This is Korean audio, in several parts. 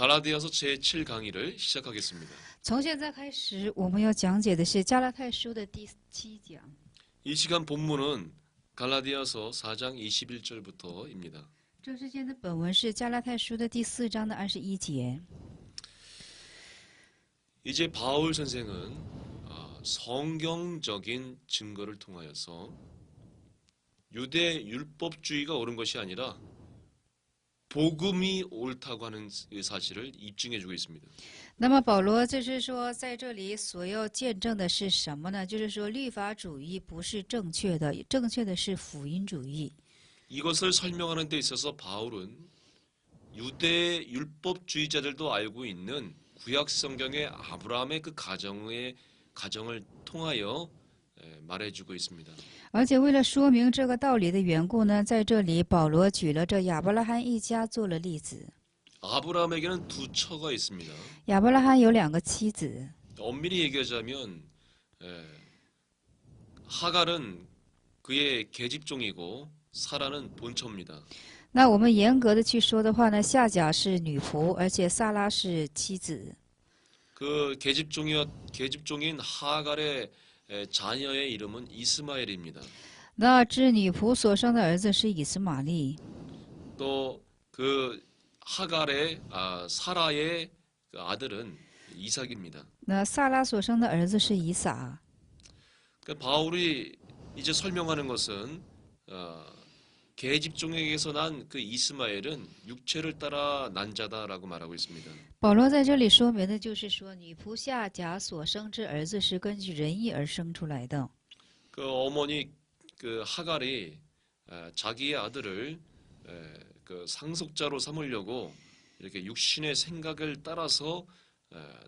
갈라디아서 제7 강의를 시작하겠습니다. 从现在开始，我们要讲解的是加拉太书的第7讲。 이 시간 본문은 갈라디아서 4장 21절부터입니다. 这之间的本文是加拉太书的第4章的21节。 이제 바울 선생은 성경적인 증거를 통하여서 유대 율법주의가 옳은 것이 아니라 복음이 옳다고 하는 사실을 입증해주고 있습니다. 那么保罗就是说，在这里所要见证的是什么呢？就是说，律法主义不是正确的，正确的是福音主義。 이것을 설명하는 데 있어서 바울은 유대 율법주의자들도 알고 있는 구약 성경의 아브라함의 그 가정을 통하여 말해주고 있습니다. 而且为了说明这个道理的缘故呢，在这里保罗举了这亚伯拉罕一家做了例子。 아브라함에게는 두 처가 있습니다. 亚伯拉罕有2个妻子。 엄밀히 얘기하자면 하갈은 그의 계집종이고 사라는 본처입니다. 那我们严格的去说的话呢，夏甲是女仆，而且萨拉是妻子。 그 계집종인 하갈의 자녀의 이름은 이스마엘입니다. 那这女仆所生的儿子是以斯玛利。 또 그 하갈의 사라의 그 아들은 이삭입니다. 那萨拉所生的儿子是以撒。 그 바울이 이제 설명하는 것은 계집종에게서 난 그 이스마엘은 육체를 따라 난 자다라고 말하고 있습니다. 保罗在这里说明的就是说，女仆夏甲所生之儿子是根据人意而生出来的。 그 어머니 그 하갈이 자기의 아들을 그 상속자로 삼으려고 이렇게 육신의 생각을 따라서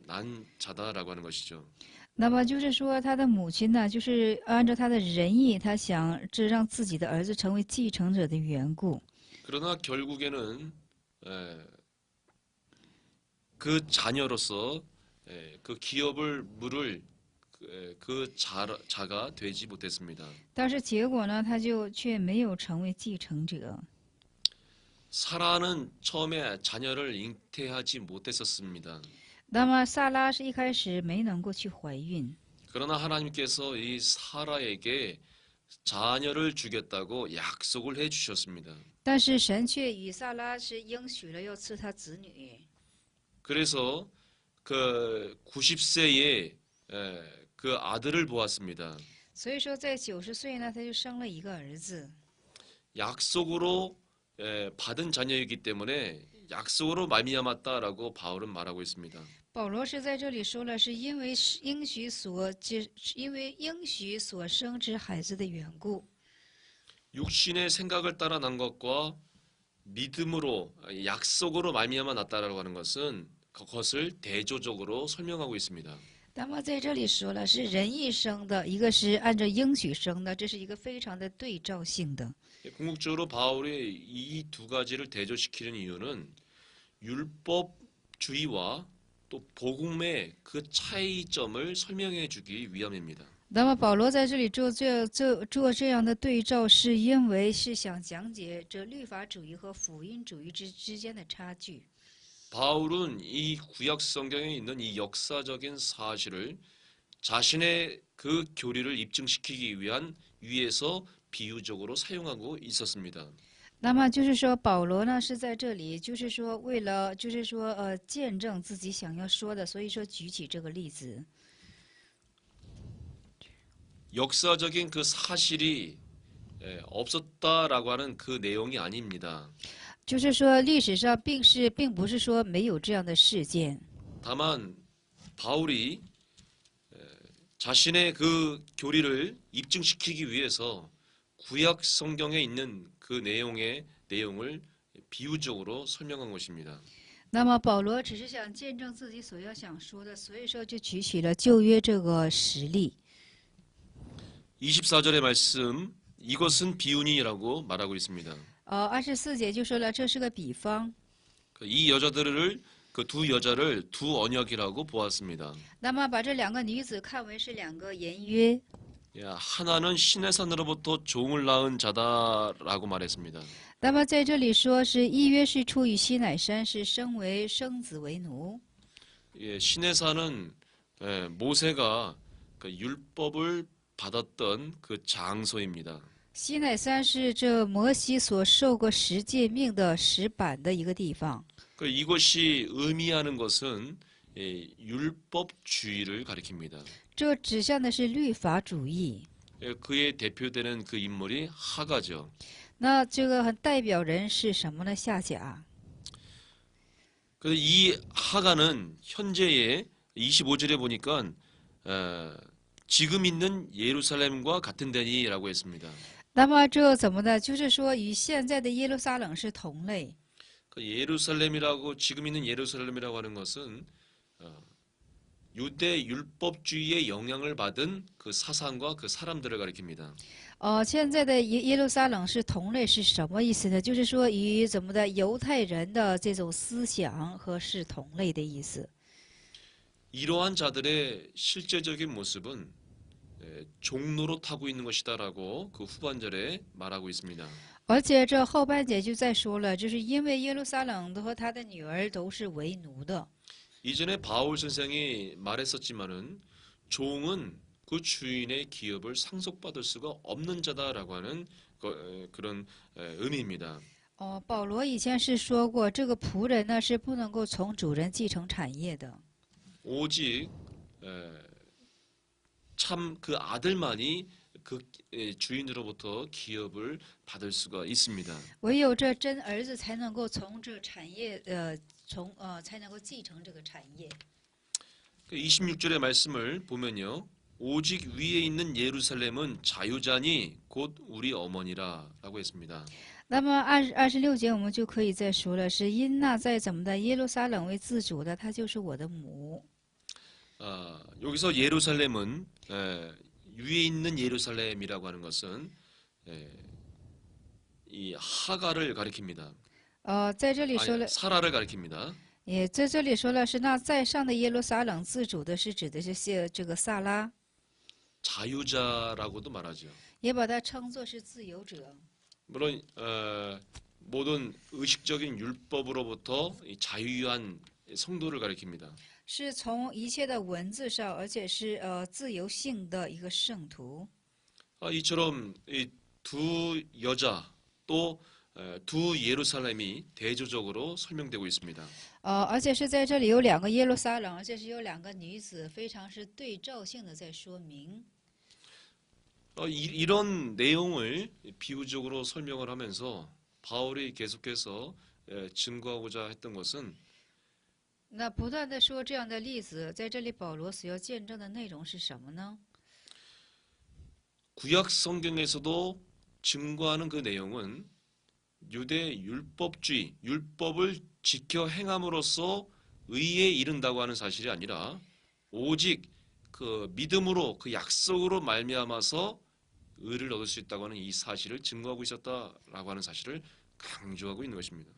난 자다라고 하는 것이죠. 那么就是说，他的母亲呢，就是按照他的仁义，他想这让自己的儿子成为继承者的缘故。 그러나 결국에는 그 자녀로서 그 기업을 물을 그 자가 되지 못했습니다. 但是结果呢，他就却没有成为继承者。 사라는 처음에 자녀를 잉태하지 못했었습니다. 那么萨拉是一开始没能够去怀孕， 그러나 하나님께서 이 사라에게 자녀를 주겠다고 약속을 해 주셨습니다. 但是神却与萨拉是应许了要赐他子女。 그래서 그 90세에 그 아들을 보았습니다. 所以说，在90岁呢，他就生了一个儿子。 약속으로 받은 자녀이기 때문에 약속으로 말미암았다라고 바울은 말하고 있습니다. 保罗是在这里说了，是因为应许所生之孩子的缘故。 육신의 생각을 따라 난 것과 믿음으로 약속으로 말미암아 났다라고 하는 것은 그것을 대조적으로 설명하고 있습니다. 那么在这里说了，是人意生的，一个是按照应许生的，这是一个非常的对照性的。 궁극적으로 바울이 이 두 가지를 대조시키는 이유는 율법주의와 또 복음의 그 차이점을 설명해 주기 위함입니다. 那么保罗在这里做这样的对照，是因为是想讲解这律法主义和福音主义之间的差距。 바울은 이 구약 성경에 있는 이 역사적인 사실을 자신의 그 교리를 입증시키기 위해서 비유적으로 사용하고 있었습니다. 那么就是说，保罗呢是在这里，就是说为了，就是说见证自己想要说的，所以说举起这个例子。 역사적인 그 사실이 없었다라고 하는 그 내용이 아닙니다. 就是说，历史上并不是说没有这样的事件， 다만 바울이 자신의 그 교리를 입증시키기 위해서 구약 성경에 있는 그 내용을 비유적으로 설명한 것입니다. 那么保罗只是想见证自己所要想说的，所以说就举起了旧约这个实例。 24절의 말씀 이것은 비유니라고 말하고 있습니다. 24节就说了，这是个比方。 이 여자들을 그 두 여자를 두 언약이라고 보았습니다. 那么把这2个女子看为是2个言约。 하나는 신의 산으로부터 종을 낳은 자다라고 말했습니다. 那么在这里说是一约是出于西乃山，是生为生子为奴。 신의 산은 모세가 그 율법을 받았던 그 장소입니다. 西乃山是这摩西所受过十诫命的石板的一个地方。 이것이 의미하는 것은 율법주의를 가리킵니다. 这指向的是律法主义。 그의 대표되는 그 인물이 하가죠. 那这个很代表人是什么呢？夏甲。 그래서 이 하가는 현재의 25절에 보니까 지금 있는 예루살렘과 같은 데니라고 했습니다. 那么这怎么呢？就是说与现在的耶路撒冷是同类。 예루살렘이라고 지금 있는 예루살렘이라고 하는 것은 유대 율법주의의 영향을 받은 그 사상과 그 사람들을 가리킵니다. 现在的耶路撒冷是同类是什么意思呢？就是说与怎么的犹太人的这种思想和是同类的意思。 이러한 자들의 실제적인 모습은 종로로 타고 있는 것이다라고 그 후반절에 말하고 있습니다. 而且这后半节就再说了，就是因为耶路撒冷和他的女儿都是为奴的。 이전에 바울 선생이 말했었지만은 종은 그 주인의 기업을 상속받을 수가 없는 자다라고 하는 그런 의미입니다. 保罗以前是说过，这个仆人呢是不能够从主人继承产业的。 오직 참 그 아들만이 그 주인으로부터 기업을 받을 수가 있습니다. 唯有这真儿子才能够从这产业才能够继承这个产业。 26절의 말씀을 보면요. 오직 위에 있는 예루살렘은 자유자니 곧 우리 어머니라라고 했습니다. 那么26节我们就可以再说了，是因那在怎么的耶路撒冷为自主的，她就是我的母。 여기서 예루살렘은 위에 있는 예루살렘이라고 하는 것은 이 하가를 가리킵니다. 在这里说了， 사라를 가리킵니다. 也在这里说了是那在上的耶路撒冷自主的，是指的是这个萨拉， 자유자라고도 말하죠. 也把它称作是自由者。 물론 모든 의식적인 율법으로부터 자유한 성도를 가리킵니다. 是从一切的文字上，而且是自由性的一个圣徒。 이처럼 이 두 여자 또 두 예루살렘이 대조적으로 설명되고 있습니다. 而且是在这里有两个耶路撒冷，而且是有两个女子，非常是对照性的在说明。 이런 내용을 비유적으로 설명을 하면서 바울이 계속해서 증거하고자 했던 것은 那不断的说这样的例子，在这里保罗所要见证的内容是什么呢？ 구약 성경에서도 증거하는 그 내용은 유대 율법주의, 율법을 지켜 행함으로써 의에 이른다고 하는 사실이 아니라 오직 그 믿음으로 그 약속으로 말미암아서 의를 얻을 수 있다고 하는 이 사실을 증거하고 있었다라고 하는 사실을 강조하고 있는 것입니다.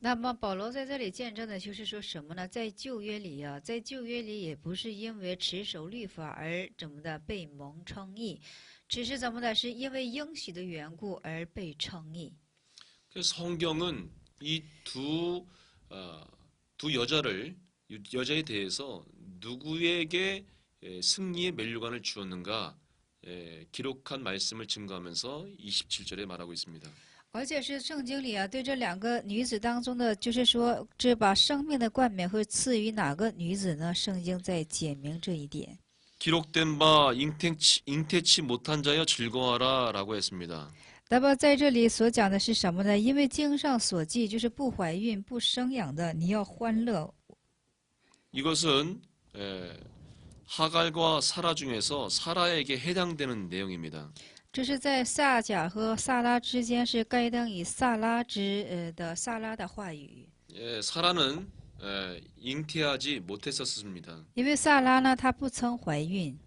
那么保罗在这里见证的就是说什么呢？在旧约里啊，在旧约里也不是因为持守律法而怎么的被蒙称义，只是怎么的，是因为应许的缘故而被称义。 그래서 성경은 이 두 여자에 대해서 누구에게 승리의 면류관을 주었는가 기록한 말씀을 증거하면서 27절에 말하고 있습니다. 而且是圣经里啊，对这两个女子当中的，就是说，这把生命的冠冕会赐予哪个女子呢？圣经在解明这一点。 기록된 바 잉태치 못한 자여 즐거워하라라고 했습니다. 那么在这里所讲的是什么呢？因为经上所记，就是不怀孕、不生养的，你要欢乐。 이것은 하갈과 사라 중에서 사라에게 해당되는 내용입니다. 这是在撒甲和萨拉之间，是该当以萨拉的话语。 사라는 잉태하지 못했었습니다. 因为萨拉呢，她不曾怀孕，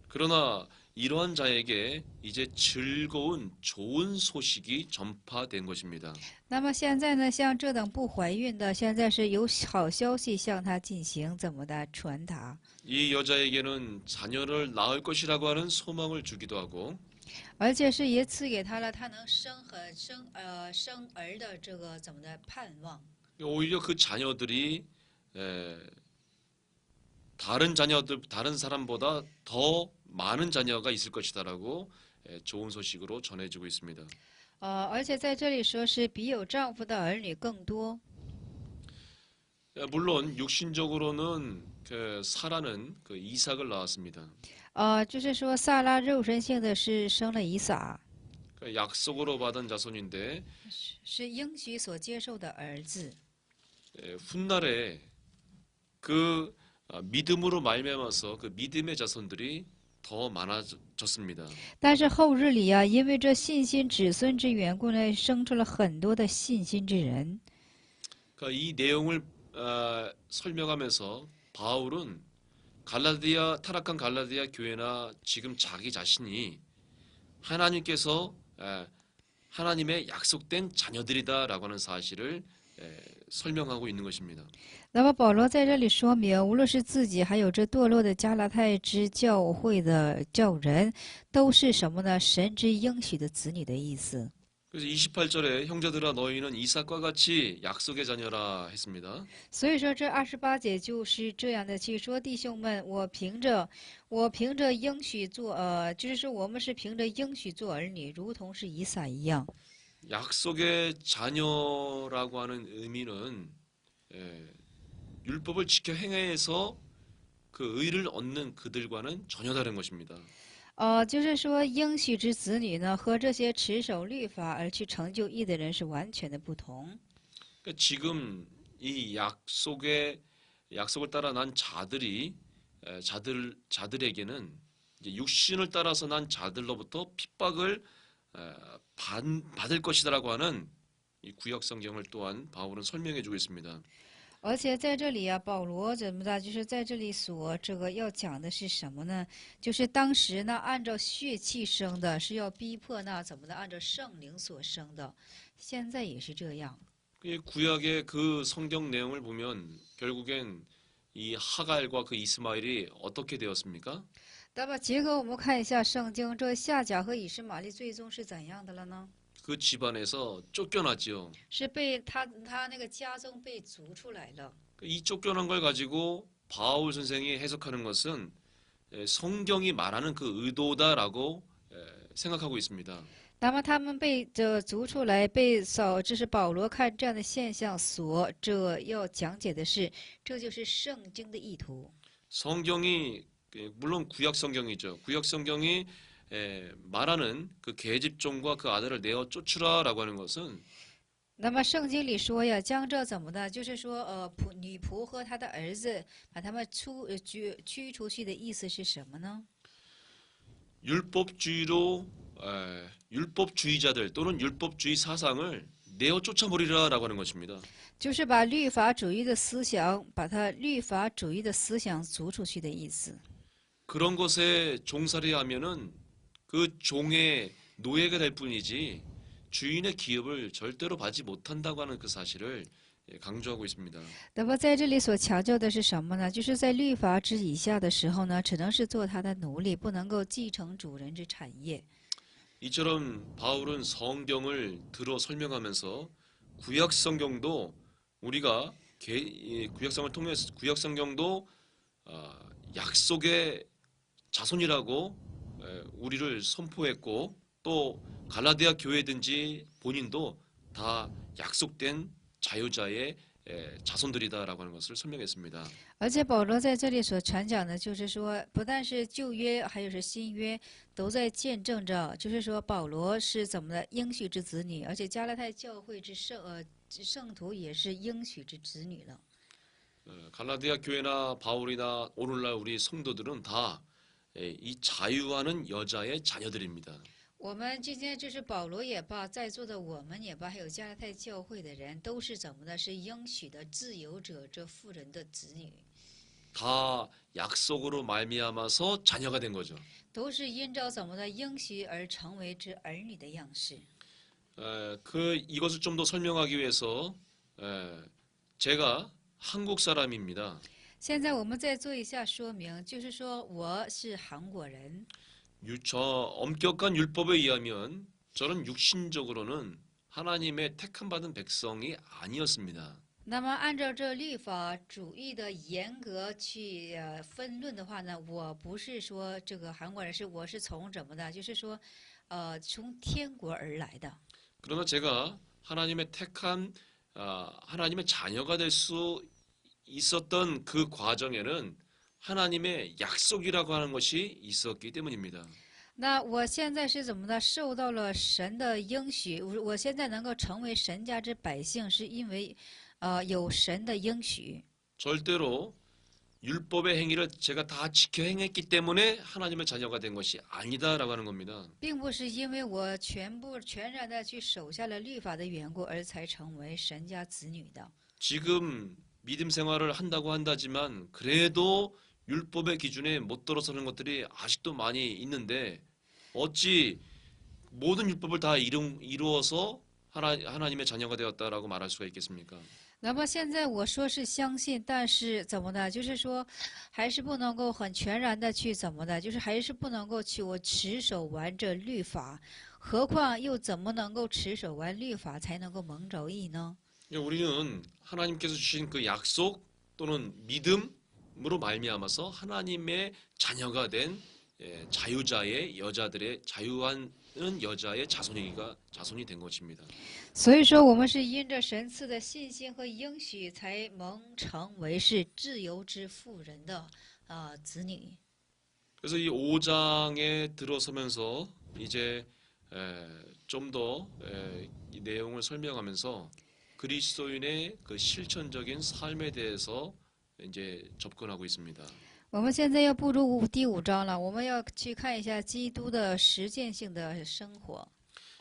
그러나 이러한 자에게 이제 즐거운 좋은 소식이 전파된 것입니다. 那么现在呢，像这等不怀孕的，现在是有好消息向他进行怎么的传达， 이 여자에게는 자녀를 낳을 것이라고 하는 소망을 주기도 하고 而且是也赐给他了他能生儿的这个怎么的盼望。 오히려 그 자녀들이 에, 다른 사람보다 더 많은 자녀가 있을 것이다라고 좋은 소식으로 전해지고 있습니다. 而且在这里说是比有丈夫的儿女更多。 물론 육신적으로는 그 사라는 그 이삭을 낳았습니다. 就是说萨拉肉身性的是生了以撒， 그 약속으로 받은 자손인데 是应许所接受的儿子。 훗날에 그 믿음으로 말미암아서 그 믿음의 자손들이 더 많아졌습니다. 但是后日里啊，因为这信心子孙之缘故呢，生出了很多的信心之人。 그러니까 이 내용을 설명하면서 바울은 타락한 갈라디아 교회나 지금 자기 자신이 하나님께서 하나님의 약속된 자녀들이다라고 하는 사실을 설명하고 있는 것입니다. 那么保罗在这里说明，无论是自己，还有这堕落的加拉太之教会的教人，都是什么呢？神之应许的子女的意思。 그래서 28절에 형제들아 너희는 이삭과 같이 약속의 자녀라 했습니다. 所以说这28节就是这样的去说，弟兄们，我凭着应许做，就是说我们是凭着应许做儿女，如同是以撒一样。 약속의 자녀라고 하는 의미는 율법을 지켜 행해서 그 의를 얻는 그들과는 전혀 다른 것입니다. 就是说应许之子女呢，和这些持守律法而去成就义的人是完全的不同。 그러니까 지금 이 약속을 따라 난 자들에게는 이제 육신을 따라서 난 자들로부터 핍박을 받을 것이다라고 하는 이 구약 성경을 또한 바울은 설명해주고 있습니다. 而且在这里啊，保罗怎么的，就是在这里所这个要讲的是什么呢？就是当时呢，按照血气生的，是要逼迫那怎么的，按照圣灵所生的，现在也是这样。 이 구약의 그 성경 내용을 보면 결국엔 이 하갈과 그 이스마엘이 어떻게 되었습니까? 那么结合我们看一下圣经，这夏甲和以实玛利最终是怎样的了呢？ 그 집안에서 쫓겨났지요. 是被他那个家中被逐出来了。 이 쫓겨난 걸 가지고 바울 선생이 해석하는 것은 성경이 말하는 그 의도다라고 생각하고 있습니다. 那么他们被这逐出来，被扫，这是保罗看这样的现象所这要讲解的是，这就是圣经的意图。 성경이 물론 구약 성경이죠. 구약 성경이 말하는 그 계집종과 그 아들을 내어 쫓으라라고 하는 것은 那么圣经里说呀，将这怎么的，就是说女仆和他的儿子把他们驱出去的意思是什么呢？ 율법주의자들 또는 율법주의 사상을 내어 쫓아버리라라고 하는 것입니다. 就是把律法主义的思想，把他律法主义的思想逐出去的意思。 그런 것에 종살이 하면은 그 종의 노예가 될 뿐이지 주인의 기업을 절대로 받지 못한다고 하는 그 사실을 강조하고 있습니다. 那么在这里所强调的是什么呢？就是在律法之以下的时候呢，只能是做他的奴隶，不能够继承主人之产业。 이처럼 바울은 성경을 들어 설명하면서 구약 성경도 우리가 구약 성경도 약속의 자손이라고 우리를 선포했고 또 갈라디아 교회든지 본인도 다 약속된 자유자의 자손들이다라고 하는 것을 설명했습니다. 而且保罗在这里所传讲的，就是说，不但是旧约，还有是新约，都在见证着，就是说保罗是怎么的应许之子女，而且加拉太教会之圣徒也是应许之子女了。 갈라디아 교회나 바울이나 오늘날 우리 성도들은 다 이 자유하는 여자의 자녀들입니다. 我们今天就是保罗也罢，在座的我们也罢，还有加拉太教会的人，都是怎么的？是应许的自由者，这妇人的子女。 다 약속으로 말미암아서 자녀가 된 거죠. 都是因着怎么的应许而成为之儿女的样式。 이것을 좀 더 설명하기 위해서 제가 한국 사람입니다. 现在我们再做一下说明，就是说我是韩国人。 저 엄격한 율법에 의하면 저는 육신적으로는 하나님의 택함 받은 백성이 아니었습니다. 那么按照这律法主义的严格去分论的话呢，我不是说这个韩国人，我是从怎么的，就是说，从天国而来的。 그러나 제가 하나님의 택한 하나님의 자녀가 될 수 있었던 그 과정에는 하나님의 약속이라고 하는 것이 있었기 때문입니다. 那我现在是怎么的？受到了神的应许，我现在能够成为神家之百姓，是因为，有神的应许。 절대로 율법의 행위를 제가 다 지켜 행했기 때문에 하나님의 자녀가 된 것이 아니다라고 하는 겁니다. 并不是因为我全然的去守下了律法的缘故，而才成为神家子女的。 지금 믿음 생활을 한다고 한다지만 그래도 율법의 기준에 못 들어서는 것들이 아직도 많이 있는데 어찌 모든 율법을 다 이루어서 하나님의 자녀가 되었다라고 말할 수가 있겠습니까? 那么现在我说是相信，但是怎么的？就是说，还是不能够很全然的去怎么的？就是还是不能够去我持守完这律法，何况又怎么能够持守完律法才能够蒙着义呢？ 우리는 하나님께서 주신 그 약속 또는 믿음으로 말미암아서 하나님의 자녀가 된 자유자의 여자들의 자유한 여자의 자손이 된 것입니다. 所以说，我们是因着神赐的信心和应许，才蒙成为是自由之妇人的子女。 그래서 이 5장에 들어서면서 이제 좀 더 이 내용을 설명하면서 그리스도인의 그 실천적인 삶에 대해서 이제 접근하고 있습니다. 我们现在要步入第5章了，我们要去看一下基督的实践性的生活。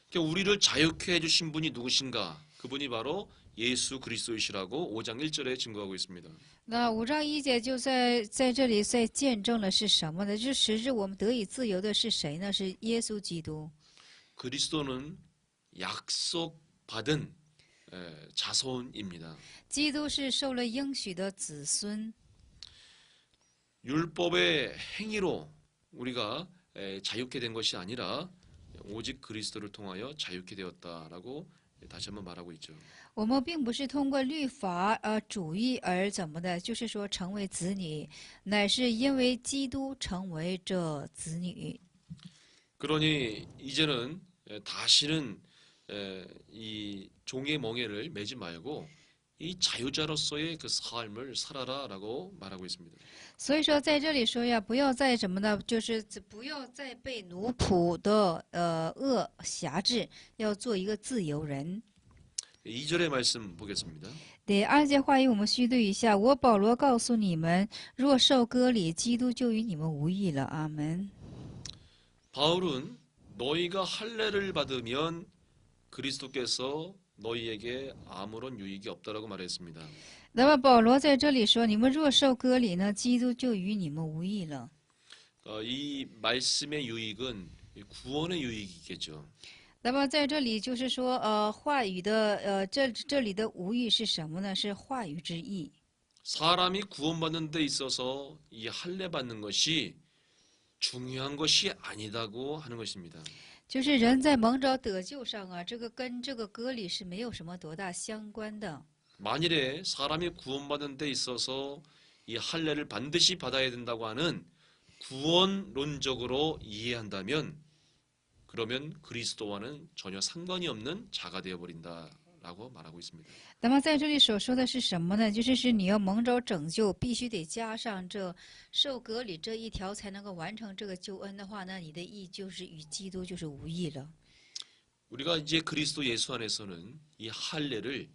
그러니까 우리를 자유케 해주신 분이 누구신가? 그분이 바로 예수 그리스도이시라고 5장 1절에 증거하고 있습니다. 那5章1节就在这里在见证了是什么呢？就使至我们得以自由的是谁呢？是耶稣基督。 그리스도는 약속받은 자손입니다. 基督是受了应许的子孙。 율법의 행위로 우리가 자유케 된 것이 아니라 오직 그리스도를 통하여 자유케 되었다라고 다시 한번 말하고 있죠. 我们并不是通过律法主义而怎么的，就是说成为子女，乃是因为基督成为这子女。 그러니 이제는 다시는 이 종의 멍에를 매지 말고 이 자유자로서의 그 삶을 살아라라고 말하고 있습니다. 所以说，在这里说呀，不要再什么呢？就是不要再被奴仆的恶辖制，要做一个自由人。 2절의 말씀 보겠습니다. 第2节话语我们须对一下。我保罗告诉你们，若受割礼，基督就与你们无益了。阿门。 바울은 너희가 할례를 받으면 그리스도께서 너희에게 아무런 유익이 없다라고 말했습니다. 那么保罗在这里说，你们若受割礼呢，基督就与你们无益了。 이 말씀의 유익은 구원의 유익이겠죠. 那么在这里就是说，话语的这里的无益是什么呢？是话语之意。 사람이 구원받는 데 있어서 이 할례 받는 것이 중요한 것이 아니다고 하는 것입니다. 就是人在蒙召得救上啊，这个跟这个割礼是没有什么多大相关的。 만일에 사람이 구원받는 데 있어서 이 할례를 반드시 받아야 된다고 하는 구원론적으로 이해한다면 그러면 그리스도와는 전혀 상관이 없는 자가 되어 버린다라고 말하고 있습니다. 那么在这里所说的是什么呢？就是你要蒙召拯救，必须得加上这受割礼这一条，才能够完成这个救恩的话呢，你的义就是与基督就是无异了。 우리가 이제 그리스도 예수 안에서는 이 할례를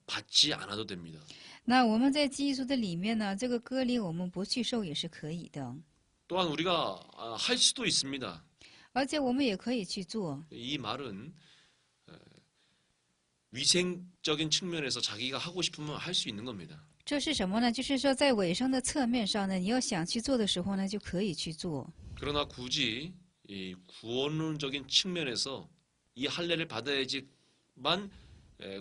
받지 않아도 됩니다. 那我们在基督的里面呢，这个割礼我们不去受也是可以的， 또한 우리가 할 수도 있습니다. 而且我们也可以去做。 이 말은 위생적인 측면에서 자기가 하고 싶으면 할 수 있는 겁니다. 这是什么呢？就是说，在尾声的侧面上呢，你要想去做的时候呢，就可以去做。 그러나 굳이 이 구원론적인 측면에서 이 할례를 받아야지만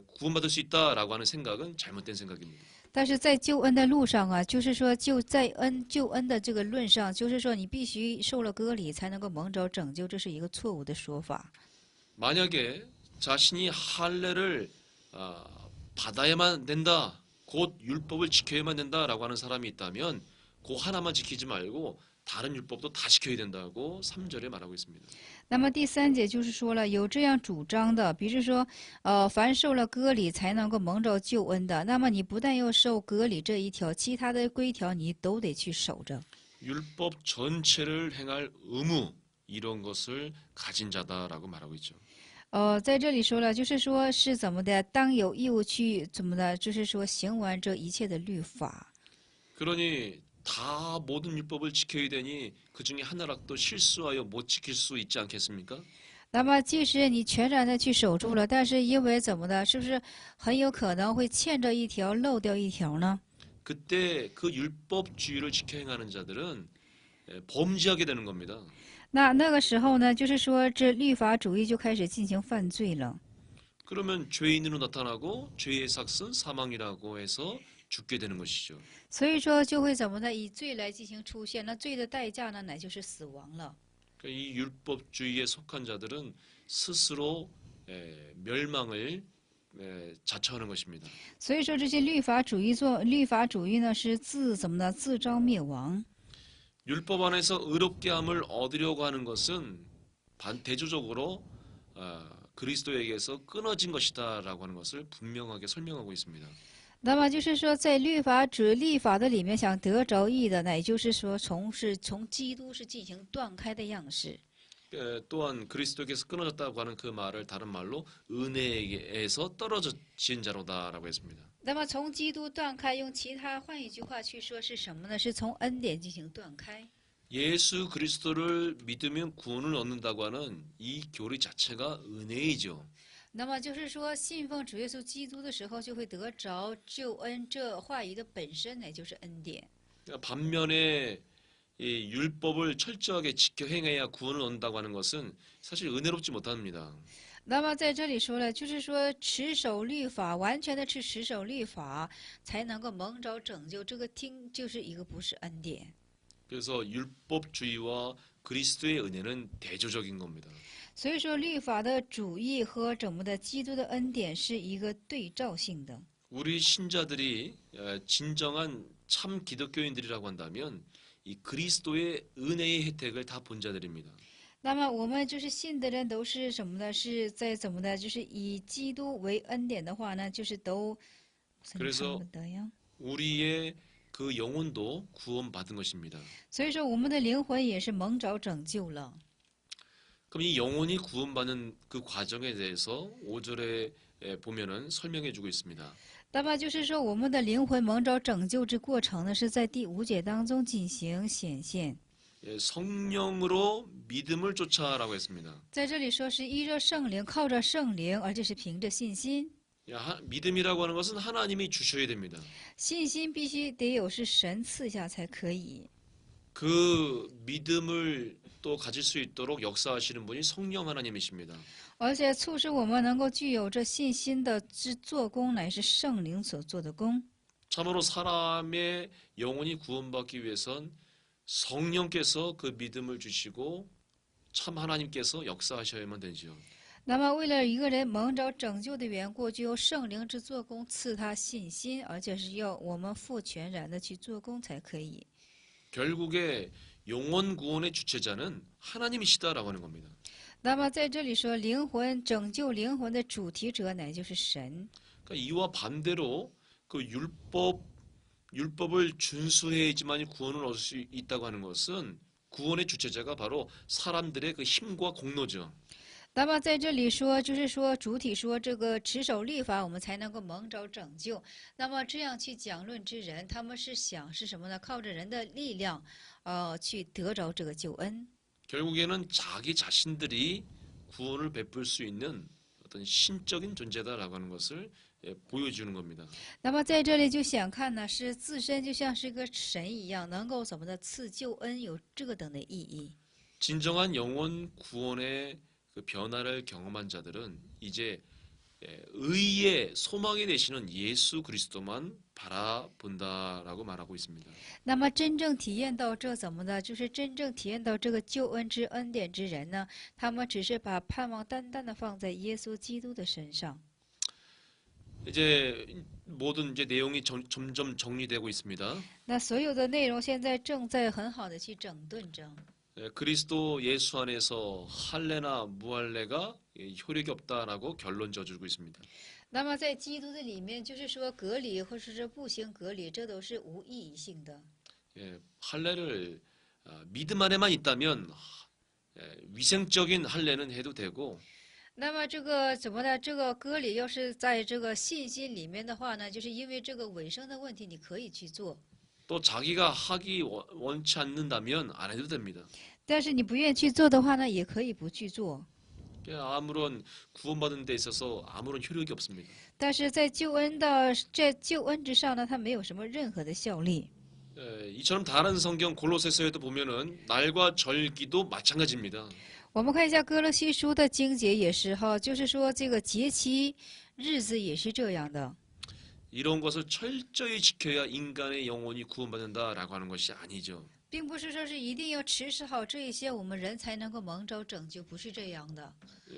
구원받을 수 있다라고 하는 생각은 잘못된 생각입니다. 但是在救恩的路上啊，就是说就在救恩的这个论上，就是说你必须受了割礼才能够蒙着拯救，这是一个错误的说法。 만약에 자신이 할례를 받아야만 된다, 곧 율법을 지켜야만 된다라고 하는 사람이 있다면 그 하나만 지키지 말고 다른 율법도 다 지켜야 된다고 3절에 말하고 있습니다. 那么第三节就是说了，有这样主张的，比如说，凡受了割礼才能够蒙着救恩的，那么你不但要受割礼这一条，其他的规条你都得去守着。 율법 전체를 행할 의무 이런 것을 가진 자다라고 말하고 있죠. 在这里说了，就是说是怎么的，当有义务去怎么的，就是说行完这一切的律法。 그러니 다 모든 율법을 지켜야 되니 그 중에 하나라도 실수하여 못 지킬 수 있지 않겠습니까? 那么即使你全然的去守住了，但是因为怎么的，是不是很有可能会欠着一条漏掉一条呢？ 그때 그 율법주의를 지켜 행하는 자들은 범죄하게 되는 겁니다. 那个时候呢，就是说这律法主义就开始进行犯罪了。 그러면 죄인으로 나타나고 죄의 삭은 사망이라고 해서 죽게 되는 것이죠. 所以说就会怎么的，以罪来进行出现，那罪的代价呢，乃就是死亡了。 그러니까 이 율법주의에 속한 자들은 스스로 멸망을 자처하는 것입니다. 所以说这些律法主义呢，是怎么的，自招灭亡。 율법 안에서 의롭게 함을 얻으려고 하는 것은 대조적으로 그리스도에게서 끊어진 것이다라고 하는 것을 분명하게 설명하고 있습니다. 那么就是说，在律法的里面想得着义的，那也就是说从基督是进行断开的样式。 또한 그리스도에게서 끊어졌다고 하는 그 말을 다른 말로 은혜에서 떨어진 자로다라고 했습니다. 那么从基督断开，换一句话去说是什么呢？是从恩典进行断开。 예수 그리스도를 믿으면 구원을 얻는다고 하는 이 교리 자체가 은혜이죠. 那么就是说，信奉主耶稣基督的时候，就会得着救恩。这话语的本身呢，就是恩典。 반면에 이 율법을 철저하게 지켜 행해야 구원을 얻는다고 하는 것은 사실 은혜롭지 못합니다. 那么在这里说了，就是说持守律法，完全的去持守律法，才能够蒙着拯救。这个就是一个不是恩典。 그래서 율법주의와 그리스도의 은혜는 대조적인 겁니다. 所以说，律法的主义和怎么的基督的恩典是一个对照性的。 우리 신자들이 진정한 참 기독교인들이라고 한다면 이 그리스도의 은혜의 혜택을 다 본 자들입니다. 那么我们就是信的人都是什么呢？是在怎么的？就是以基督为恩典的话呢，就是都。 그래서 우리의 그 영혼도 구원받은 것입니다. 所以说，我们的灵魂也是蒙着拯救了。 그럼 이 영혼이 구원받는 그 과정에 대해서 5절에 보면은 설명해 주고 있습니다. 那么就是说，我们的灵魂蒙着拯救之过程呢，是在第5节当中进行显现。 성령으로 믿음을 쫓아라고 했습니다. 在这里说是依着圣灵，靠着圣灵，而且是凭着信心。 믿음이라고 하는 것은 하나님이 주셔야 됩니다. 信心必须得有是神赐下才可以。 그 믿음을 또 가질 수 있도록 역사하시는 분이 성령 하나님이십니다. 而且促使我们能够具有这信心的之做工，乃是圣灵所做的工。 참으로 사람의 영혼이 구원받기 위해선 성령께서 그 믿음을 주시고 참 하나님께서 역사하셔야만 되지요. 那么，为了一个人蒙着拯救的缘故，就由圣灵之做工赐他信心，而且是要我们负全然的去做工才可以。 결국에 영혼 구원의 주체자는 하나님이시다라고 하는 겁니다. 那么在这里说，拯救灵魂的主题者乃就是神。 그러니까 이와 반대로 그 율법을 준수해야지만 구원을 얻을 수 있다고 하는 것은 구원의 주체자가 바로 사람들의 그 힘과 공로죠. 那么在这里说，就是说主体说这个持守律法，我们才能够蒙着拯救。那么这样去讲论之人，他们是想是什么呢？靠着人的力量，去得着这个救恩。 결국에는 자기 자신들이 구원을 베풀 수 있는 어떤 신적인 존재다라고 하는 것을 보여주는 겁니다. 那么在这里就想看呢，是自身就像是个神一样，能够怎么的赐救恩，有这等的意义。 진정한 영혼 구원의 그 변화를 경험한 자들은 이제 의의 소망이 되시는 예수 그리스도만 바라본다라고 말하고 있습니다. 那么真正体验到这怎么的，就是真正体验到这个救恩之恩典之人呢，他们只是把盼望单单的放在耶稣基督的身上。 이제 모든 이제 내용이 점점 정리되고 있습니다. 那所有的内容现在正在很好的去整顿着。 그리스도 예수 안에서 할례나 무할례가 효력이 없다라고 결론 지어주고 있습니다. 那么在基督的里面，就是说隔离或者是不行隔离，这都是无意义性的。 할례를 믿음 안에만 있다면 위생적인 할례는 해도 되고 那么这个怎么呢？这个割礼要是在这个信心里面的话呢，就是因为这个尾声的问题，你可以去做。 또 자기가 하기 원치 않는다면 안 해도 됩니다. 但是你不愿意去做的话呢，也可以不去做。 아무런 구원받은 데 있어서 아무런 효력이 없습니다. 但是在救恩之上呢，它没有什么任何的效力。 이처럼 다른 성경 골로새서에도 보면은 날과 절기도 마찬가지입니다. 我们看一下哥罗西书的经节也是哈，就是说这个节期日子也是这样的。 이런 것을 철저히 지켜야 인간의 영혼이 구원받는다라고 하는 것이 아니죠. 并不是说是一定要持守好这一些，我们人才能够蒙着拯救，不是这样的。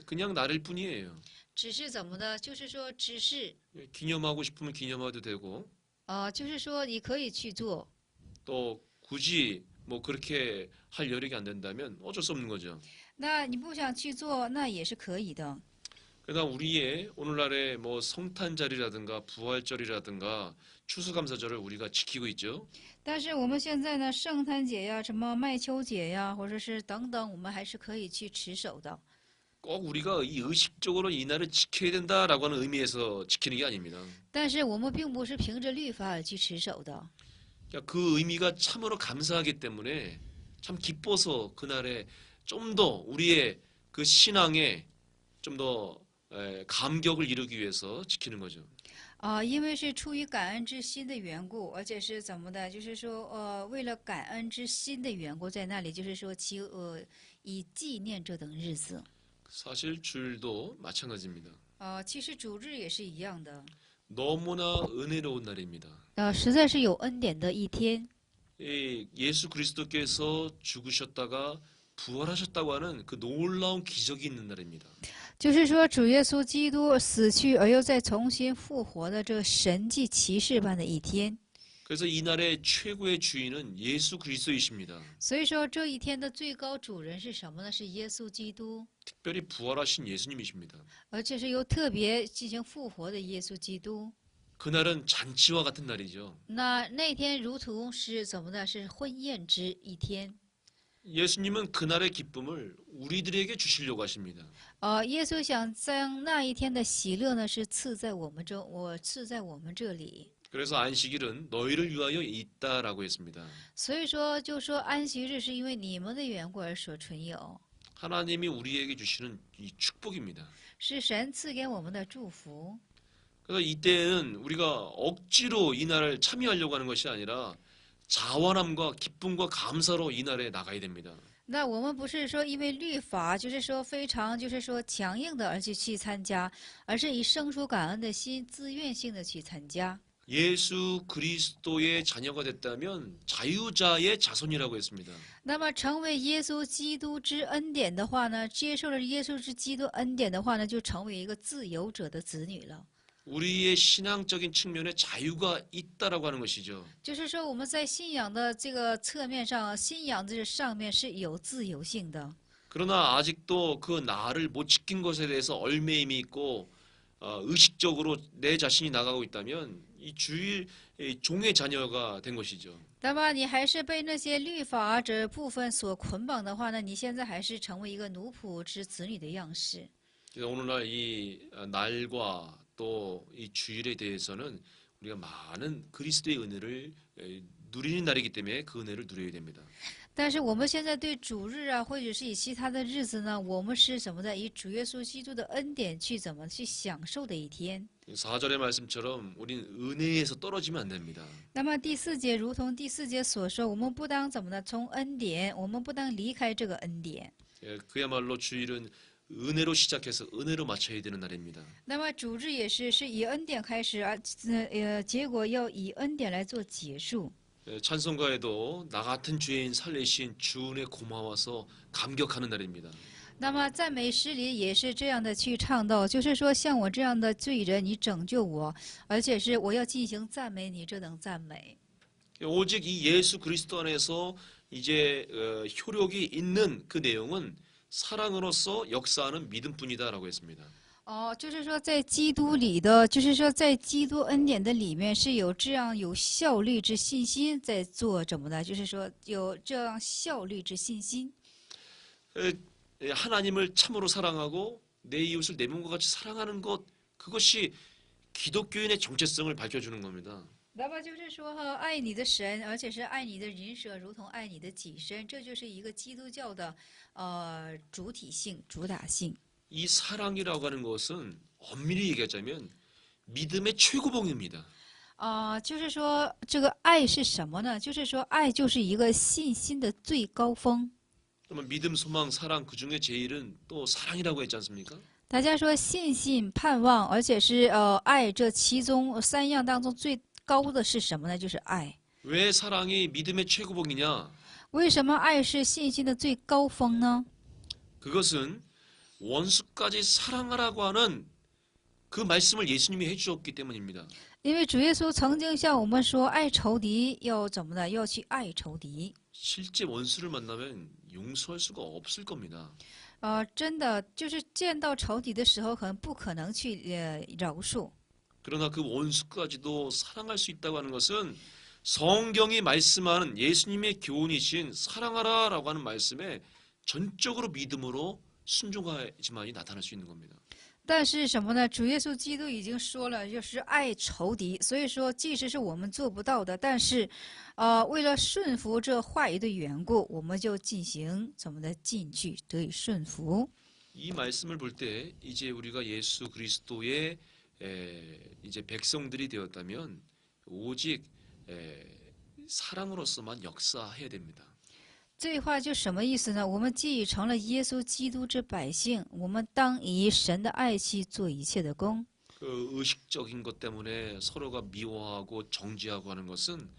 그냥 날일 뿐이에요. 只是怎么的，就是说只是 기념하고 싶으면 기념해도 되고 就是说你可以去做。 또 굳이 뭐 그렇게 할 여력이 안 된다면 어쩔 수 없는 거죠. 那你不想去做，那也是可以的。 그러나 우리의 오늘날의 뭐 성탄절이라든가 부활절이라든가 추수감사절을 우리가 지키고 있죠. 但是我们现在呢，圣诞节呀、什么麦秋节呀，或者是等等，我们还是可以去持守的。 꼭 우리가 이 의식적으로 이 날을 지켜야 된다라고 하는 의미에서 지키는 게 아닙니다. 但是我们并不是凭着律法而去持守的。 그러니까 그 의미가 참으로 감사하기 때문에 참 기뻐서 그날에 좀 더 우리의 그 신앙에 좀 더 감격을 이루기 위해서 지키는 거죠. 因为是出于感恩之心的缘故，而且是怎么的？就是说，为了感恩之心的缘故，在那里就是说以纪念这等日子。 사실 주일도 마찬가지입니다. 其实主日也是一样的。 너무나 은혜로운 날입니다. 实在是有恩典的一天。 예수 그리스도께서 죽으셨다가 부활하셨다고 하는 그 놀라운 기적이 있는 날입니다. 就是说，主耶稣基督死去而又再重新复活的这神迹奇事般的一天。 그래서 이 날의 최고의 주인은 예수 그리스도이십니다. 所以说，这一天的最高主人是什么呢？是耶稣基督， 특별히 부활하신 예수님이십니다. 而且是由特别进行复活的耶稣基督。 그날은 잔치와 같은 날이죠. 那天如同是怎么的？是婚宴之一天。 예수님은 그날의 기쁨을 우리들에게 주시려고 하십니다. 耶稣想将那一天的喜乐呢，是赐在我们这里。 그래서 안식일은 너희를 위하여 있다라고 했습니다. 所以说，就说安息日是因为你们的缘故而所存有， 하나님이 우리에게 주시는 이 축복입니다. 是神赐给我们的祝福。 그래서 이때는 우리가 억지로 이 날을 참여하려고 하는 것이 아니라 자원함과 기쁨과 감사로 이 날에 나가야 됩니다. 那我们不是说因为律法，就是说非常就是说强硬的而去参加，而是以生出感恩的心，自愿性的去参加。 예수 그리스도의 자녀가 됐다면 자유자의 자손이라고 했습니다. 那么成为耶稣基督之恩典的话呢，接受了耶稣之基督恩典的话呢，就成为一个自由者的子女了。 우리의 신앙적인 측면에 자유가 있다라고 하는 것이죠. 就是说我们在信仰的这个侧面上，信仰的上面是有自由性的。 그러나 아직도 그 나를 못 지킨 것에 대해서 얼매임이 있고 의식적으로 내 자신이 나가고 있다면 이 주일 종의 자녀가 된 것이죠. 那么你还是被那些律法这部分所捆绑的话呢，你现在还是成为一个奴仆之子女的样式。 그래서 오늘날 이 날과 또 이 주일에 대해서는 우리가 많은 그리스도의 은혜를 누리는 날이기 때문에 그 은혜를 누려야 됩니다. 但是我们现在对主日啊，或者是以其他的日子呢，我们是怎么的以主耶稣基督的恩典去怎么去享受的一天？ 4절의 말씀처럼 우리는 은혜에서 떨어지면 안 됩니다. 那么第四节如同第四节所说，我们不当怎么的从恩典，我们不当离开这个恩典。 그야말로 주일은 은혜로 시작해서 은혜로 마쳐야 되는 날입니다. 那么主日也是以恩典开始，结果要以恩典来做结束。 찬송가에도 나 같은 죄인 살리신 주 은혜 고마워서 감격하는 날입니다. 那么赞美诗里也是这样的去唱到，就是说像我这样的罪人，你拯救我，而且是我要进行赞美你这等赞美。 오직 이 예수 그리스도 안에서 이제 효력이 있는 그 내용은 사랑으로서 역사하는 믿음뿐이다라고 했습니다. 就是说在基督里的，就是说在基督恩典的里面是有这样有效率之信心在做什么呢？就是说有这样效率之信心。 하나님을 참으로 사랑하고 내 이웃을 내 몸과 같이 사랑하는 것 그것이 기독교인의 정체성을 밝혀주는 겁니다. 那么就是说爱你的神，而且是爱你的人舍，如同爱你的己身，这就是一个基督教的主体性、主打性。 이 사랑이라고 하는 것은 엄밀히 얘기하자면 믿음의 최고봉입니다. 就是说这个爱是什么呢？就是说爱就是一个信心的最高峰。 그러면 믿음, 소망, 사랑 그 중에 제일은 또 사랑이라고 했지 않습니까? 大家说信心、盼望，而且是爱，这其中三样当中最高的是什么呢？就是爱。 왜 사랑이 믿음의 최고봉이냐? 为什么爱是信心的最高峰呢？ 그것은 원수까지 사랑하라고 하는 그 말씀을 예수님이 해주셨기 때문입니다. 因为主耶稣曾经向我们说，爱仇敌要怎么的？要去爱仇敌。 실제 원수를 만나면 용서할 수가 없을 겁니다. 真的就是见到仇敌的时候，很不可能去饶恕。 그러나 그 원수까지도 사랑할 수 있다고 하는 것은 성경이 말씀하는 예수님의 교훈이신 사랑하라라고 하는 말씀에 전적으로 믿음으로 순종하지만이 나타날 수 있는 겁니다. 但是什么呢？主耶稣基督已经说了，就是爱仇敌。所以说，即使是我们做不到的，但是，为了顺服这话语的缘故，我们就进行怎么的进去得以顺服。 이 말씀을 볼 때 이제 우리가 예수 그리스도의 이제 백성들이 되었다면 오직 사랑으로서만 역사해야 됩니다. 这句话就什么意思呢？我们既已成了耶稣基督之百姓，我们当以神的爱去做一切的工。 그 의식적인 것 때문에 서로가 미워하고 정죄하고 하는 것은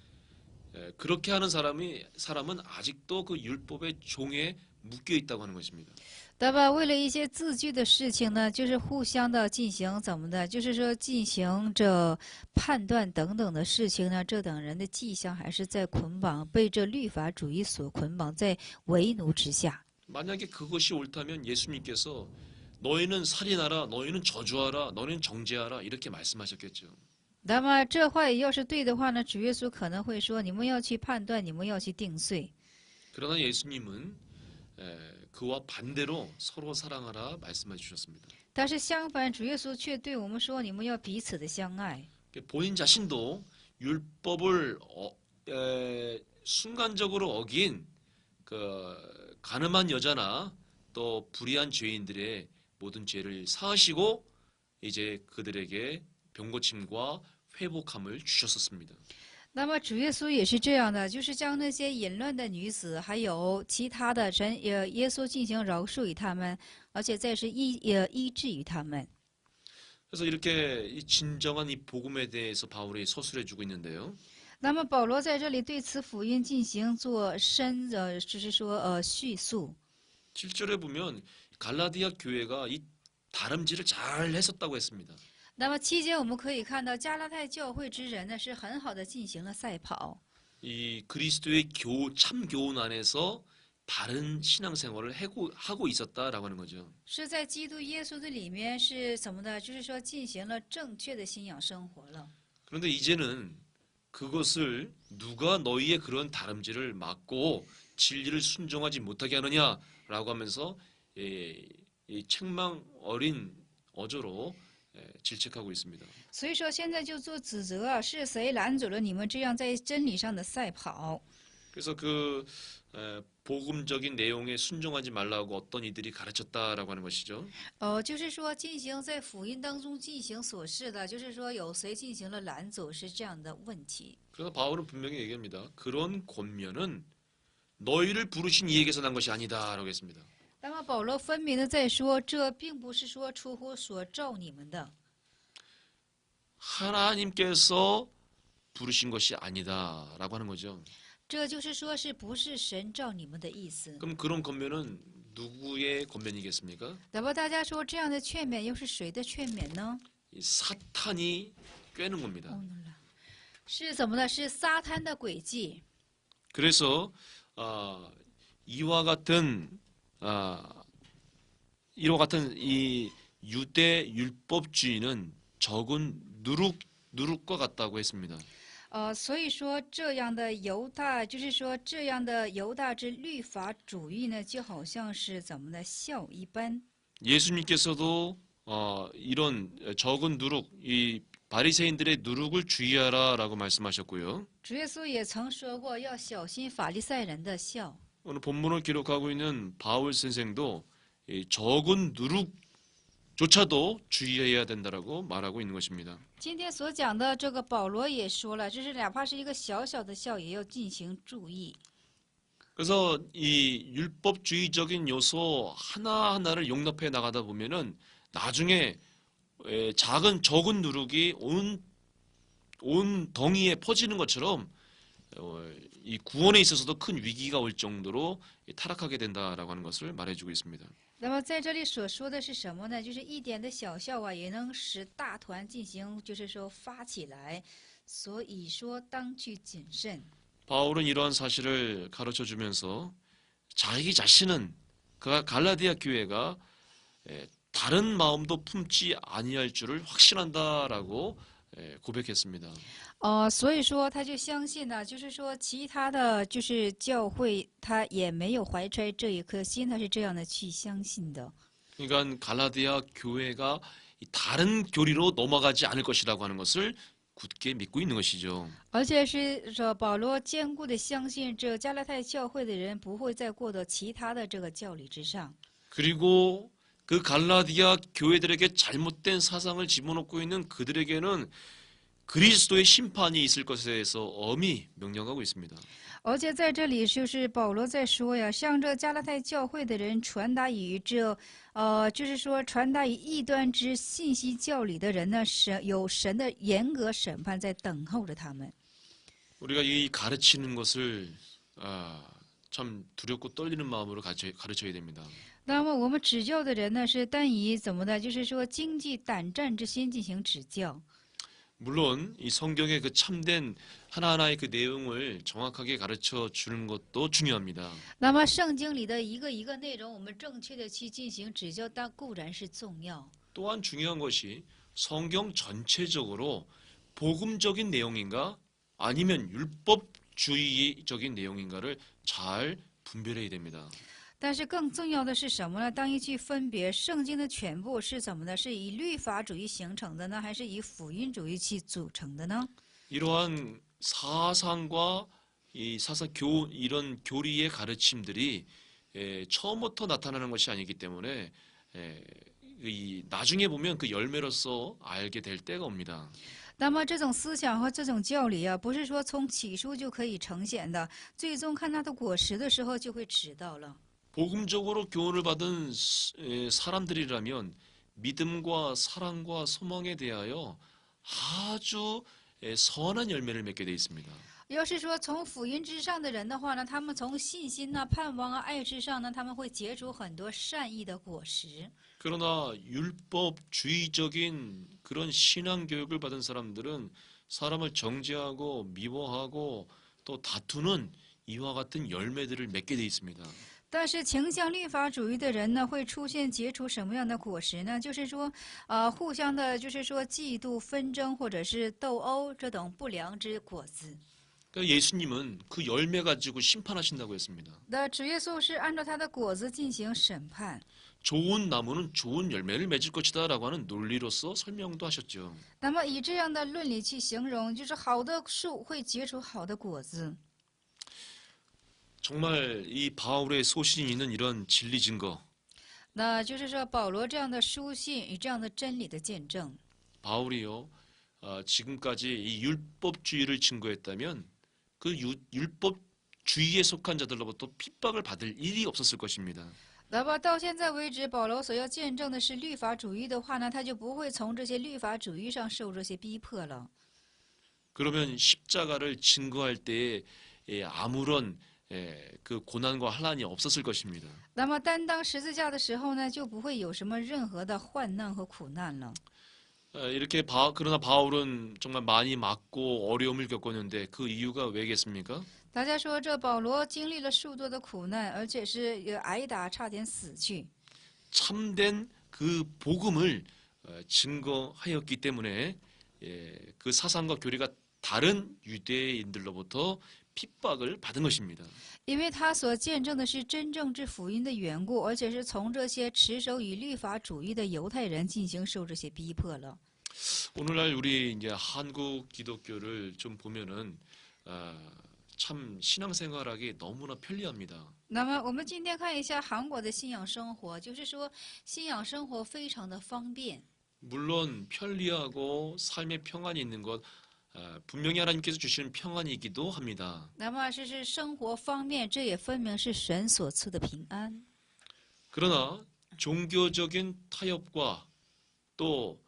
그렇게 하는 사람은 아직도 그 율법의 종에 묶여 있다고 하는 것입니다. 对吧？为了一些字句的事情呢，就是互相的进行怎么的，就是说进行这判断等等的事情呢，这等人的迹象还是在捆绑，被这律法主义所捆绑，在为奴之下。 만약에 그것이 옳다면 예수님께서 너희는 살인하라, 너희는 저주하라, 너희는 정죄하라 이렇게 말씀하셨겠죠. 那么这话语要是对的话呢，主耶稣可能会说：你们要去判断，你们要去定罪。 그러나 예수님은 그와 반대로 서로 사랑하라 말씀해 주셨습니다. 但是相反，主耶稣却对我们说：你们要彼此的相爱。 본인 자신도 율법을 순간적으로 어긴 그 가늠한 여자나 또 불의한 죄인들의 모든 죄를 사하시고 이제 그들에게 병고침과 회복함을 주셨었습니다. 那么主耶稣也是这样的，就是将那些淫乱的女子，还有其他的人，耶稣进行饶恕于他们，而且再是医治于他们。 그래서 이렇게 이 진정한 이 복음에 대해서 바울이 서술해주고 있는데요. 那么保罗在这里对此福音进行做深的，就是说叙述。 7절에 보면 갈라디아 교회가 이 다름질을 잘 했었다고 했습니다. 那么期间我们可以看到加拉太教会之人呢，是很好的进行了赛跑。 이 그리스도의 참 교훈 안에서 바른 신앙생활을 하고 있었다라고 하는 거죠. 是在基督耶稣的里面是怎么的？就是说进行了正确的信仰生活了。 그런데 이제는 그것을 누가 너희의 그런 다름질을 막고 진리를 순종하지 못하게 하느냐라고 하면서 이 책망 어린 어조로 질책하고 있습니다. 所以说现在就做指责啊，是谁拦阻了你们这样在真理上的赛跑？ 그래서 복음적인 내용에 순종하지 말라고 어떤 이들이 가르쳤다라고 하는 것이죠. 就是说进行在福音当中进行所示的，就是说有谁进行了拦阻，是这样的问题。 그래서 바울은 분명히 얘기합니다. 그런 권면은 너희를 부르신 이에게서 난 것이 아니다라고 했습니다. 那么保罗分明的在说，这并不是说出乎所召你们的， 하나님께서 부르신 것이 아니다라고 하는 거죠. 这就是说是不是神召你们的意思。 그럼 그런 권면은 누구의 권면이겠습니까? 那么大家说这样的劝勉又是谁的劝勉呢？ 이 사탄이 꿰는 겁니다. 是怎么的？是撒旦的诡计。 그래서 이와 같은 이 유대 율법주의는 적은 누룩과 같다고 했습니다. 所以说这样的犹大，就是说这样的犹大之律法主义呢，就好像是怎么的笑一般。 예수님께서도 이런 적은 누룩, 이 바리새인들의 누룩을 주의하라라고 말씀하셨고요. 主耶稣也曾说过，要小心法利赛人的笑。 오늘 본문을 기록하고 있는 바울 선생도 이 적은 누룩조차도 주의해야 된다라고 말하고 있는 것입니다. 今天所讲的这个保罗也说了，就是哪怕是一个小小的笑，也要进行注意。 그래서 이 율법주의적인 요소 하나하나를 용납해 나가다 보면은 나중에 적은 누룩이 온 덩이에 퍼지는 것처럼 이 구원에 있어서도 큰 위기가 올 정도로 타락하게 된다라고 하는 것을 말해주고 있습니다. 那么在这里所说的是什么呢？就是一点的小笑啊，也能使大团进行，就是说发起来。所以说，当去谨慎。 바울은 이러한 사실을 가르쳐 주면서 자기 자신은 그 갈라디아 교회가 다른 마음도 품지 아니할 줄을 확신한다라고 고백했습니다. 所以说他就相信呢，就是说其他的就是教会，他也没有怀揣这一颗心，他是这样的去相信的。 그러니까 갈라디아 교회가 다른 교리로 넘어가지 않을 것이라고 하는 것을 굳게 믿고 있는 것이죠. 而且是说保罗坚固的相信，这加拉太教会的人不会再过到其他的这个教理之上。 그리고 그 갈라디아 교회들에게 잘못된 사상을 집어넣고 있는 그들에게는 그리스도의 심판이 있을 것에 대해서 엄히 명령하고 있습니다. 而且在这里就是保罗在说呀，向这加拉太教会的人传达与就是说传达与异端之信息教理的人呢，有神的严格审判在等候着他们。 우리가 이 가르치는 것을 참 두렵고 떨리는 마음으로 가르쳐야 됩니다. 那么我们指教的人呢，是单以怎么的，就是说经济胆战之心进行指教。 물론 이 성경의 그 참된 하나하나의 그 내용을 정확하게 가르쳐 주는 것도 중요합니다. 那么圣经里的一个一个内容，我们正确的去进行指教，但固然是重要。 또한 중요한 것이 성경 전체적으로 복음적인 내용인가 아니면 율법주의적인 내용인가를 잘 분별해야 됩니다. 但是更重要的是什么呢？当一去分别圣经的全部是怎么的？是以律法主义形成的呢，还是以福音主义去组成的呢？ 이러한 사상과 이런 교리의 가르침들이 처음부터 나타나는 것이 아니기 때문에 나중에 보면 그 열매로서 알게 될 때가 옵니다. 那么这种思想和这种教理啊，不是说从起初就可以呈现的，最终看它的果实的时候就会知道了。 복음적으로 교훈을 받은 사람들이라면 믿음과 사랑과 소망에 대하여 아주 선한 열매를 맺게 되어 있습니다. 要是说从福音之上的人的话呢，他们从信心呐、盼望啊、爱之上呢，他们会结出很多善意的果实。 그러나 율법주의적인 그런 신앙 교육을 받은 사람들은 사람을 정죄하고 미워하고 또 다투는 이와 같은 열매들을 맺게 되어 있습니다. 但是倾向律法主义的人呢，会出现结出什么样的果实呢？就是说，互相的，就是说嫉妒、纷争或者是斗殴这等不良之果子。 그러니까 예수님은 그 열매 가지고 심판하신다고 했습니다. 的主耶稣是按照他的果子进行审判。 좋은 나무는 좋은 열매를 맺을 것이다라고 하는 논리로서 설명도 하셨죠. 那么以这样的论理去形容，就是好的树会结出好的果子。 정말 이 바울의 소신이 있는 이런 진리 증거, 那就是说，保罗这样的书信与这样的真理的见证， 바울이요, 지금까지 이 율법주의를 증거했다면 그 율법주의에 속한 자들로부터 핍박을 받을 일이 없었을 것입니다. 那么到现在为止，保罗所要见证的是律法主义的话呢，他就不会从这些律法主义上受这些逼迫了。 그러면 십자가를 증거할 때에 아무런 그 고난과 환란이 없었을 것입니다. 那么担当十字架的时候呢，就不会有什么任何的患难和苦难了。 이렇게 그러나 바울은 정말 많이 맞고 어려움을 겪었는데 그 이유가 왜겠습니까? 大家说，这保罗经历了数多的苦难，而且是挨打，差点死去。 참된 그 복음을 증거하였기 때문에 그 사상과 교리가 다른 유대인들로부터 핍박을 받은 것입니다. 因为他所见证的是真正之福音的缘故，而且是从这些持守以律法主义的犹太人进行受这些逼迫了。 오늘날 우리 이제 한국 기독교를 좀 보면은 참 신앙생활하기 너무나 편리합니다. 那么我们今天看一下韩国的信仰生活，就是说信仰生活非常的方便。 물론 편리하고 삶의 평안이 있는 것 분명히 하나님께서 주시는 평안이기도 합니다. 那么是生活方面，这也分明是神所赐的平安。 그러나 종교적인 타협과 또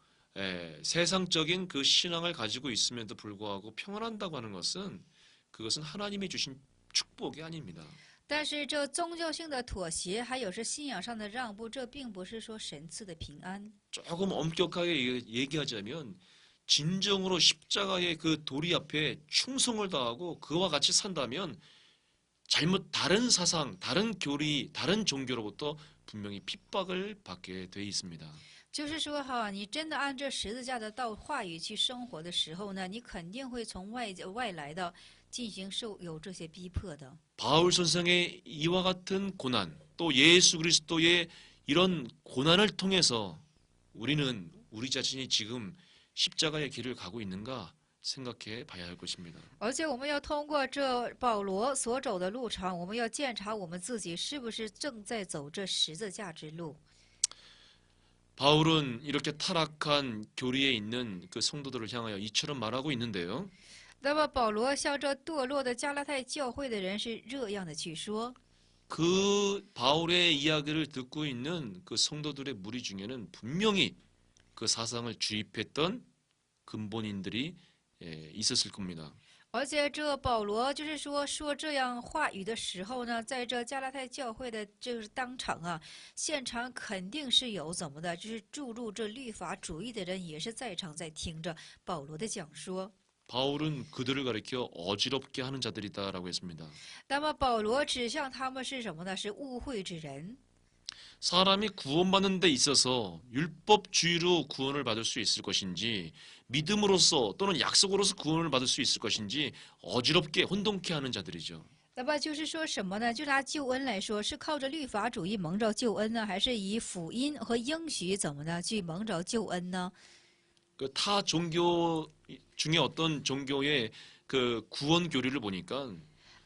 세상적인 그 신앙을 가지고 있음에도 불구하고 평안한다고 하는 것은 그것은 하나님이 주신 축복이 아닙니다. 但是这宗教性的妥协，还有是信仰上的让步，这并不是说神赐的平安。 조금 엄격하게 얘기하자면 진정으로 십자가의 그 도리 앞에 충성을 다하고 그와 같이 산다면 잘못 다른 사상, 다른 교리, 다른 종교로부터 분명히 핍박을 받게 돼 있습니다. 就是说哈，你真的按这十字架的道话语去生活的时候呢，你肯定会从外来的进行有这些逼迫的。 바울 선생의 이와 같은 고난, 또 예수 그리스도의 이런 고난을 통해서 우리는 우리 자신이 지금 십자가의 길을 가고 있는가 생각해 봐야 할 것입니다. 而且我们要通过这保罗所走的路程，我们要检查我们自己是不是正在走这十字架之路。 바울은 이렇게 타락한 교리에 있는 그 성도들을 향하여 이처럼 말하고 있는데요. 那么保罗向这堕落的加拉太教会的人是这样的去说。 그 바울의 이야기를 듣고 있는 그 성도들의 무리 중에는 분명히 그 사상을 주입했던 근본인들이 있었을 겁니다. 而且这保罗就是说这样话语的时候呢，在这加拉太教会的就是当场啊，现场肯定是有怎么的，就是注入这律法主义的人也是在场在听着保罗的讲说。 바울은 그들을 가리켜 어지럽게 하는 자들이다라고 했습니다. 那么保罗指向他们是什么呢？是误会之人。 사람이 구원받는 데 있어서 율법주의로 구원을 받을 수 있을 것인지 믿음으로써 또는 약속으로서 구원을 받을 수 있을 것인지 어지럽게 혼동케 하는 자들이죠. 那么就是说什么呢？就拿救恩来说，是靠着律法主义蒙着救恩呢，还是以福音和应许怎么的去蒙着救恩呢？ 그 타 종교 중에 어떤 종교의 그 구원 교리를 보니까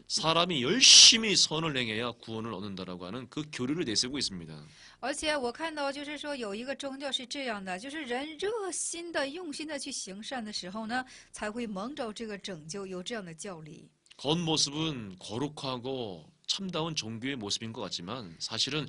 사람이 열심히 선을 행해야 구원을 얻는다라고 하는 그 교리를 내세우고 있습니다. 而且我看到，就是说有一个宗教是这样的，就是人热心的、用心的去行善的时候呢，才会蒙着这个拯救，有这样的教理。 겉모습은 거룩하고 참다운 종교의 모습인 것 같지만 사실은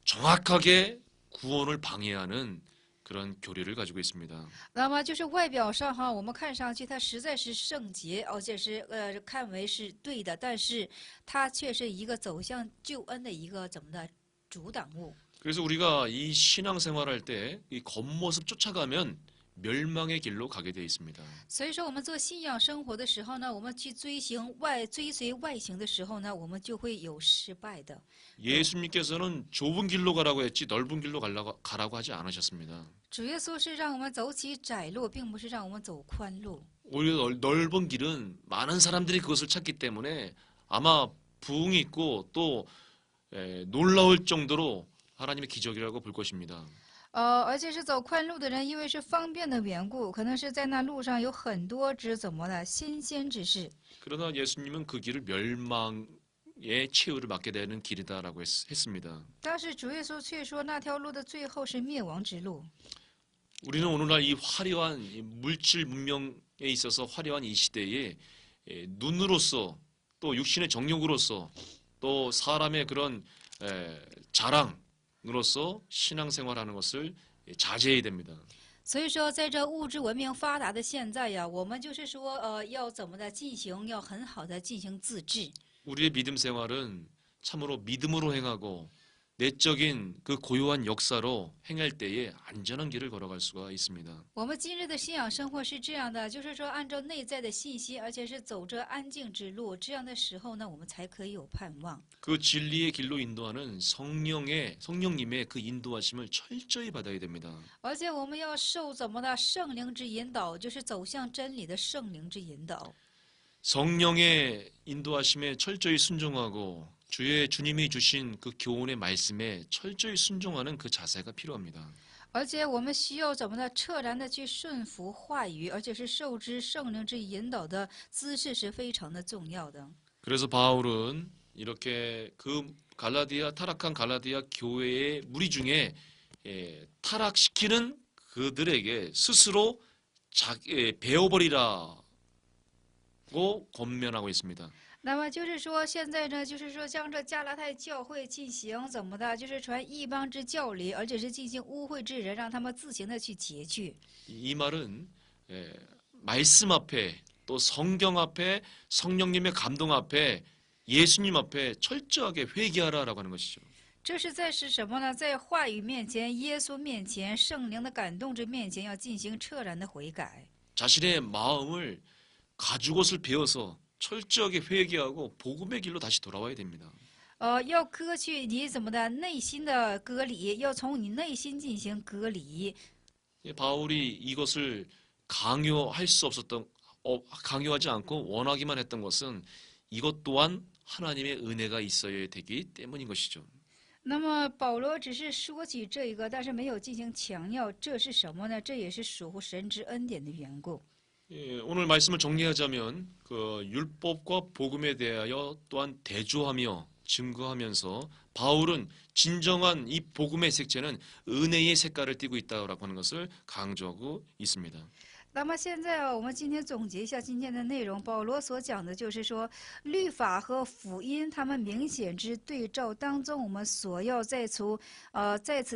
정확하게 구원을 방해하는 그런 교리를 가지고 있습니다. 那么就是外表上哈，我们看上去它实在是圣洁，而且是看为是对的，但是它却是一个走向救恩的一个怎么的阻挡物。 그래서 우리가 이 신앙생활할 때 이 겉모습 쫓아가면 멸망의 길로 가게 돼 있습니다. 所以说，我们做信仰生活的时候呢，我们去追随外形的时候呢，我们就会有失败的。 예수님께서는 좁은 길로 가라고 했지 넓은 길로 가라고 하지 않으셨습니다. 主耶稣是让我们走起窄路，并不是让我们走宽路。 오히려 넓은 길은 많은 사람들이 그것을 찾기 때문에 아마 부흥이 있고 또 놀라울 정도로 하나님의 기적이라고 볼 것입니다. 而且是走宽路的人，因为是方便的缘故，可能是在那路上有很多只怎么的新鲜之事。 그러나 예수님은 그 길을 멸망의 최후를 맞게 되는 길이다라고 했습니다. 但是主耶稣却说那条路的最后是灭亡之路。 우리는 오늘날 이 화려한 이 물질 문명에 있어서 화려한 이 시대에 눈으로서 또 육신의 정욕으로서 또 사람의 그런 자랑으로서 신앙생활하는 것을 자제해야 됩니다. 所以说，在这物质文明发达的现在呀，我们就是说，要怎么的进行，要很好的进行自制。 우리의 믿음 생활은 참으로 믿음으로 행하고 내적인 그 고요한 역사로 행할 때에 안전한 길을 걸어갈 수가 있습니다. 我们今日的信仰生活是这样的，就是说按照内在的信息，而且是走着安静之路，这样的时候呢，我们才可以有盼望。 그 진리의 길로 인도하는 성령님의 그 인도하심을 철저히 받아야 됩니다. 而且我们要受怎么的圣灵之引导，就是走向真理的圣灵之引导。 성령의 인도하심에 철저히 순종하고 주님이 주신 그 교훈의 말씀에 철저히 순종하는 그 자세가 필요합니다. 而且我们需要怎么的彻然的去顺服话语，而且是受之圣灵之引导的姿势是非常的重要的。 그래서 바울은 이렇게 그 타락한 갈라디아 교회의 무리 중에 타락시키는 그들에게 스스로 배워버리라고 권면하고 있습니다. 那么就是说，现在呢，就是说将这加拉太教会进行怎么的，就是传异邦之教理，而且是进行污秽之人，让他们自行的去截去。 이 말은 말씀 앞에 또 성경 앞에 성령님의 감동 앞에 예수님 앞에 철저하게 회개하라라고 하는 것이죠. 这是在是什么呢？在话语面前、耶稣面前、圣灵的感动之面前，要进行彻然的悔改。 자신의 마음을 가죽옷을 베어서 철저하게 회개하고 복음의 길로 다시 돌아와야 됩니다. 要割去你怎么的内心的隔离，要从你内心进行隔离。 바울이 이것을 강요하지 않고 원하기만 했던 것은 이것 또한 하나님의 은혜가 있어야 되기 때문인 것이죠. 那么保罗只是说起这一个，但是没有进行强调，这是什么呢？这也是属乎神之恩典的缘故。 오늘 말씀을 정리하자면 그 율법과 복음에 대하여 또한 대조하며 증거하면서 바울은 진정한 이 복음의 색채는 은혜의 색깔을 띠고 있다라고 하는 것을 강조하고 있습니다. 那么现在我们今天总结一下今天的内容。保罗所讲的就是说，律法和福音他们明显之对照当中，我们所要再次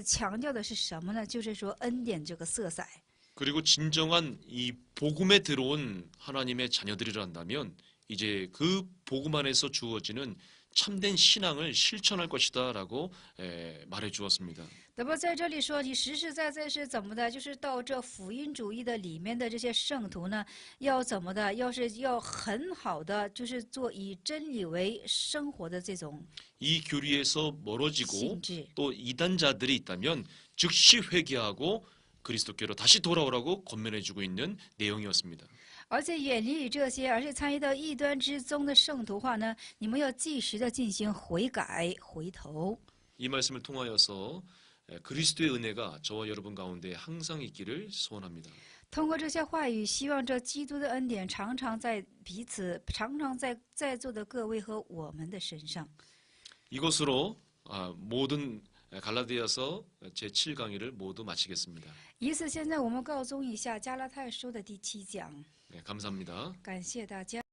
强调的是什么呢？就是说恩典这个色彩。 그리고 진정한 이 복음에 들어온 하나님의 자녀들이란다면 이제 그 복음 안에서 주어지는 참된 신앙을 실천할 것이다라고 말해 주었습니다. 那么在这里说，你实实在在是怎么的？就是到这福音主义的里面的这些圣徒呢，要怎么的？要很好的，就是做以真理为生活的这种 이 교리에서 멀어지고 性质。 또 이단자들이 있다면 즉시 회개하고 그리스도께로 다시 돌아오라고 권면해주고 있는 내용이었습니다. 而且远离于这些，而且参与到异端之中的圣徒化呢，你们要即时的进行悔改、回头。 이 말씀을 통하여서 그리스도의 은혜가 저와 여러분 가운데 항상 있기를 소원합니다. 通过这些话语，希望这基督的恩典常常在在座的各位和我们的身上。 이것으로 모든 갈라디아서 제7강의를 모두 마치겠습니다. 以此，现在我们告终一下加拉太书的第7讲。 감사합니다. 感谢大家。